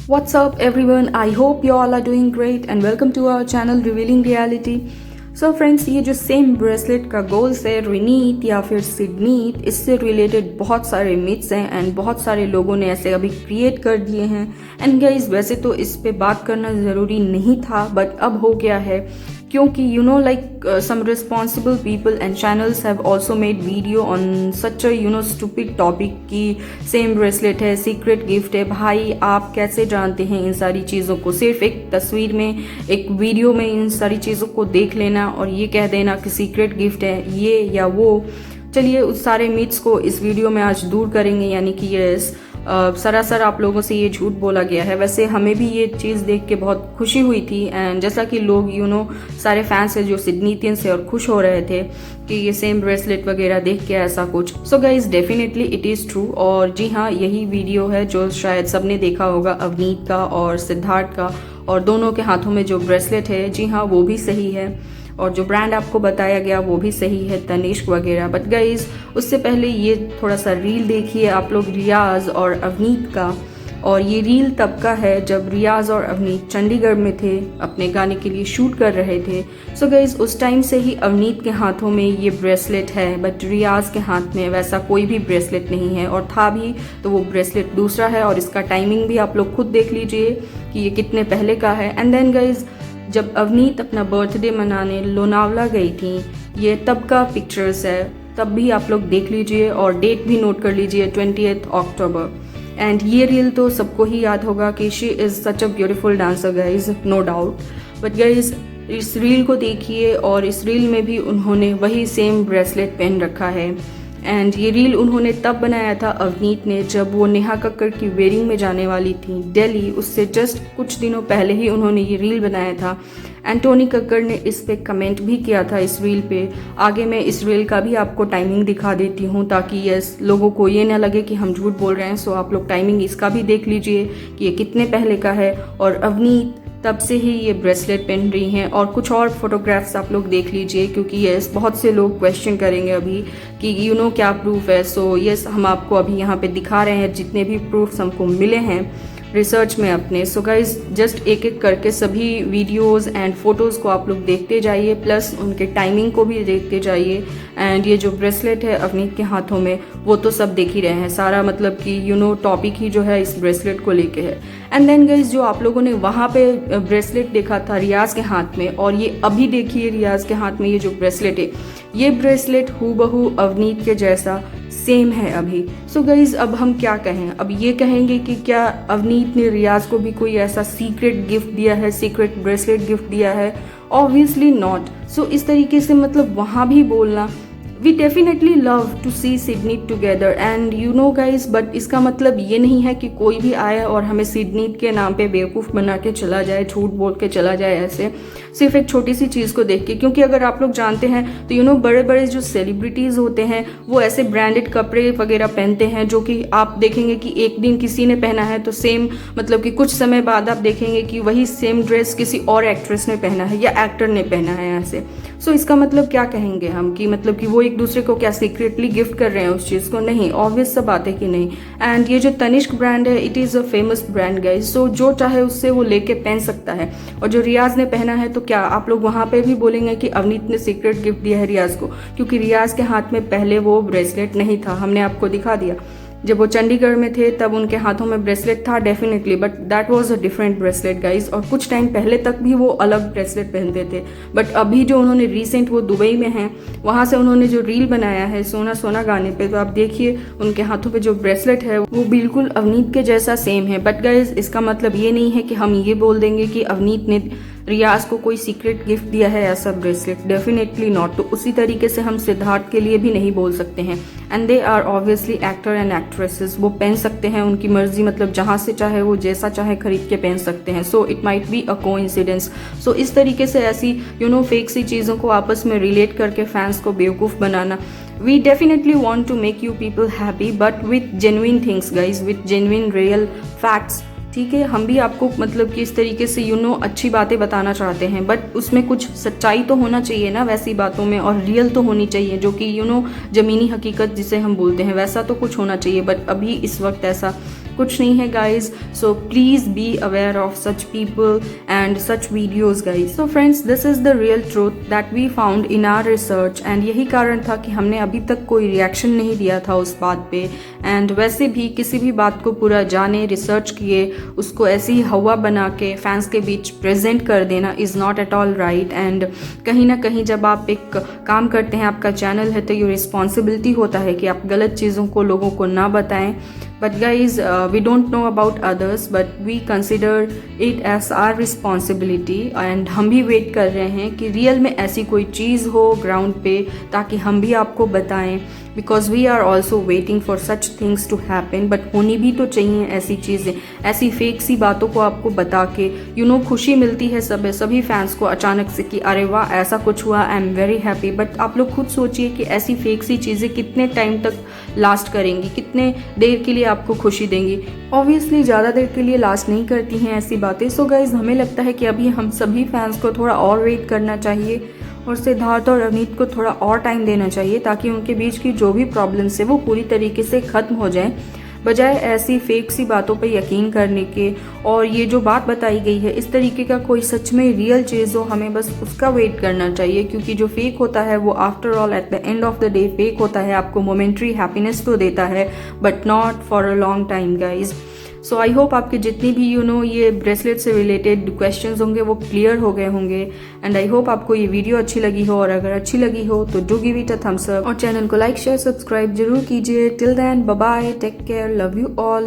What's up everyone? I hope you all are doing great and welcome to our channel Revealing Reality. So friends, ये जो same bracelet का goals है रिनीत या फिर सिडनीत, इससे related बहुत सारे मिथ्स हैं एंड बहुत सारे लोगों ने ऐसे अभी क्रिएट कर दिए हैं। एंड गाइस, वैसे तो इस पे बात करना ज़रूरी नहीं था बट अब हो गया है क्योंकि some responsible people and channels have also made video on such a stupid topic कि सेम ब्रेसलेट है, सीक्रेट गिफ्ट है। भाई आप कैसे जानते हैं इन सारी चीज़ों को? सिर्फ एक तस्वीर में, एक वीडियो में इन सारी चीज़ों को देख लेना और ये कह देना कि सीक्रेट गिफ्ट है ये या वो। चलिए उस सारे मिथ्स को इस वीडियो में आज दूर करेंगे, यानी कि ये सरासर आप लोगों से ये झूठ बोला गया है। वैसे हमें भी ये चीज़ देख के बहुत खुशी हुई थी एंड जैसा कि लोग सारे फैंस हैं जो सिडनीतियन से और खुश हो रहे थे कि ये सेम ब्रेसलेट वगैरह देख के ऐसा कुछ। So guys, definitely it is true. और जी हाँ, यही वीडियो है जो शायद सबने देखा होगा, अवनीत का और सिद्धार्थ का, और दोनों के हाथों में जो ब्रेसलेट है, जी हाँ वो भी सही है और जो ब्रांड आपको बताया गया वो भी सही है, तनिष्क वगैरह। बट गाइज, उससे पहले ये थोड़ा सा रील देखिए आप लोग रियाज और अवनीत का। और ये रील तब का है जब रियाज और अवनीत चंडीगढ़ में थे, अपने गाने के लिए शूट कर रहे थे। सो गाइज, उस टाइम से ही अवनीत के हाथों में ये ब्रेसलेट है बट रियाज के हाथ में वैसा कोई भी ब्रेसलेट नहीं है, और था भी तो वो ब्रेसलेट दूसरा है। और इसका टाइमिंग भी आप लोग खुद देख लीजिए कि ये कितने पहले का है। एंड देन गाइज, जब अवनीत अपना बर्थडे मनाने लोनावला गई थी, ये तब का पिक्चर्स है, तब भी आप लोग देख लीजिए और डेट भी नोट कर लीजिए, 20 अक्टूबर। एंड ये रील तो सबको ही याद होगा कि she is such a beautiful dancer guys, no doubt. But guys, इस रील को देखिए और इस रील में भी उन्होंने वही सेम ब्रेसलेट पहन रखा है। एंड ये रील उन्होंने तब बनाया था अवनीत ने जब वो नेहा कक्कड़ की वेडिंग में जाने वाली थी दिल्ली। उससे जस्ट कुछ दिनों पहले ही उन्होंने ये रील बनाया था। एंड टोनी कक्कड़ ने इस पे कमेंट भी किया था इस रील पे। आगे मैं इस रील का भी आपको टाइमिंग दिखा देती हूँ ताकि यस लोगों को ये ना लगे कि हम झूठ बोल रहे हैं। सो आप लोग टाइमिंग इसका भी देख लीजिए कि ये कितने पहले का है। और अवनीत तब से ही ये ब्रेसलेट पहन रही हैं। और कुछ और फोटोग्राफ्स आप लोग देख लीजिए क्योंकि यस बहुत से लोग क्वेश्चन करेंगे अभी कि क्या प्रूफ है। सो यस, हम आपको अभी यहाँ पे दिखा रहे हैं जितने भी प्रूफ्स हमको मिले हैं रिसर्च में अपने। सो गाइज, जस्ट एक एक करके सभी वीडियोस एंड फोटोज़ को आप लोग देखते जाइए, प्लस उनके टाइमिंग को भी देखते जाइए। एंड ये जो ब्रेसलेट है अवनीत के हाथों में, वो तो सब देख ही रहे हैं। सारा मतलब कि टॉपिक ही जो है इस ब्रेसलेट को लेके है। एंड देन गाइज, जो आप लोगों ने वहाँ पे ब्रेसलेट देखा था रियाज के हाथ में, और ये अभी देखिए रियाज के हाथ में ये जो ब्रेसलेट है, ये ब्रेसलेट हूबहू अवनीत के जैसा सेम है अभी। सो गाइज, अब हम क्या कहें? अब ये कहेंगे कि क्या अवनीत ने रियाज को भी कोई ऐसा सीक्रेट गिफ्ट दिया है, सीक्रेट ब्रेसलेट गिफ्ट दिया है? Obviously not. सो इस तरीके से मतलब वहाँ भी बोलना, we definitely love to see Sydney together and guys, but इसका मतलब ये नहीं है कि कोई भी आए और हमें सिडनी के नाम पे बेवकूफ़ बना के चला जाए, झूठ बोल के चला जाए ऐसे, सिर्फ एक छोटी सी चीज़ को देख के। क्योंकि अगर आप लोग जानते हैं तो बड़े बड़े जो सेलिब्रिटीज़ होते हैं वो ऐसे ब्रांडेड कपड़े वगैरह पहनते हैं जो कि आप देखेंगे कि एक दिन किसी ने पहना है तो सेम मतलब कि कुछ समय बाद आप देखेंगे कि वही सेम ड्रेस किसी और एक्ट्रेस ने पहना है या एक्टर ने पहना है ऐसे। सो इसका मतलब क्या कहेंगे हम कि मतलब कि वो एक दूसरे को क्या सीक्रेटली गिफ्ट कर रहे हैं उस चीज़ को? नहीं, ऑब्वियस सा बात है कि नहीं। एंड ये जो तनिष्क ब्रांड है, it is a famous brand guys. So जो चाहे उससे वो लेके पहन सकता है। और जो रियाज ने पहना है, तो क्या आप लोग वहाँ पे भी बोलेंगे कि अवनीत ने सीक्रेट गिफ्ट दिया है रियाज को? क्योंकि रियाज के हाथ में पहले वो ब्रेसलेट नहीं था, हमने आपको दिखा दिया। जब वो चंडीगढ़ में थे तब उनके हाथों में ब्रेसलेट था definitely, but that was a different bracelet guys. और कुछ टाइम पहले तक भी वो अलग ब्रेसलेट पहनते थे, बट अभी जो उन्होंने रिसेंट वो दुबई में हैं, वहाँ से उन्होंने जो रील बनाया है सोना सोना गाने पे, तो आप देखिए उनके हाथों पे जो ब्रेसलेट है वो बिल्कुल अवनीत के जैसा सेम है। बट गाइज, इसका मतलब ये नहीं है कि हम ये बोल देंगे कि अवनीत ने रियाज को कोई सीक्रेट गिफ्ट दिया है ऐसा ब्रेसलेट, डेफिनेटली नॉट। तो उसी तरीके से हम सिद्धार्थ के लिए भी नहीं बोल सकते हैं। And they are obviously actor and actresses, वो पहन सकते हैं, उनकी मर्जी, मतलब जहाँ से चाहे वो जैसा चाहे खरीद के पहन सकते हैं। So it might be a coincidence. So इस तरीके से ऐसी फेक सी चीज़ों को आपस में रिलेट करके फैंस को बेवकूफ़ बनाना, we definitely want to make you people happy but with genuine things guys, with genuine real facts. ठीक है, हम भी आपको मतलब कि इस तरीके से अच्छी बातें बताना चाहते हैं, बट उसमें कुछ सच्चाई तो होना चाहिए ना वैसी बातों में, और रियल तो होनी चाहिए, जो कि ज़मीनी हकीकत जिसे हम बोलते हैं वैसा तो कुछ होना चाहिए। बट अभी इस वक्त ऐसा कुछ नहीं है guys. So please be aware of such people and such videos guys. So friends, this is the real truth that we found in our research and यही कारण था कि हमने अभी तक कोई रिएक्शन नहीं दिया था उस बात पे. एंड वैसे भी किसी भी बात को पूरा जाने, रिसर्च किए, उसको ऐसी ही हवा बना के फैंस के बीच प्रेजेंट कर देना is not at all right. And कहीं ना कहीं जब आप एक काम करते हैं, आपका चैनल है, तो ये रिस्पॉन्सिबिलिटी होता है कि आप गलत चीज़ों को लोगों को ना बताएं. But guys, we don't know about others, but we consider it as our responsibility. And हम भी वेट कर रहे हैं कि रियल में ऐसी कोई चीज़ हो ग्राउंड पे ताकि हम भी आपको बताएं. Because we are also waiting for such things to happen. But होनी भी तो चाहिए ऐसी चीज़ें. ऐसी फेक सी बातों को आपको बता के खुशी मिलती है सभी फैंस को अचानक से कि अरे वाह ऐसा कुछ हुआ, I am very happy. But आप लोग खुद सोचिए कि ऐसी फेक सी चीज़ें कितने टाइम तक लास्ट करेंगी, कितने देर के लिए आपको खुशी देंगी. ऑब्वियसली ज़्यादा देर के लिए लास्ट नहीं करती हैं ऐसी बातें. सो गाइज, हमें लगता है कि अभी हम सभी फैंस को थोड़ा और वेट करना चाहिए और सिद्धार्थ और अवनीत को थोड़ा और टाइम देना चाहिए ताकि उनके बीच की जो भी प्रॉब्लम्स है वो पूरी तरीके से ख़त्म हो जाए, बजाय ऐसी फेक सी बातों पे यकीन करने के. और ये जो बात बताई गई है, इस तरीके का कोई सच में रियल चीज़ हो, हमें बस उसका वेट करना चाहिए. क्योंकि जो फेक होता है वो after all at the end of the day fake होता है. आपको मोमेंट्री हैप्पीनेस तो देता है but not for a long time guys. So I hope आपके जितनी भी ये ब्रेसलेट से रिलेटेड क्वेश्चंस होंगे वो क्लियर हो गए होंगे. एंड आई होप आपको ये वीडियो अच्छी लगी हो, और अगर अच्छी लगी हो तो do give it a thumbs up और चैनल को लाइक शेयर सब्सक्राइब जरूर कीजिए. Till then bye bye, take care, love you all.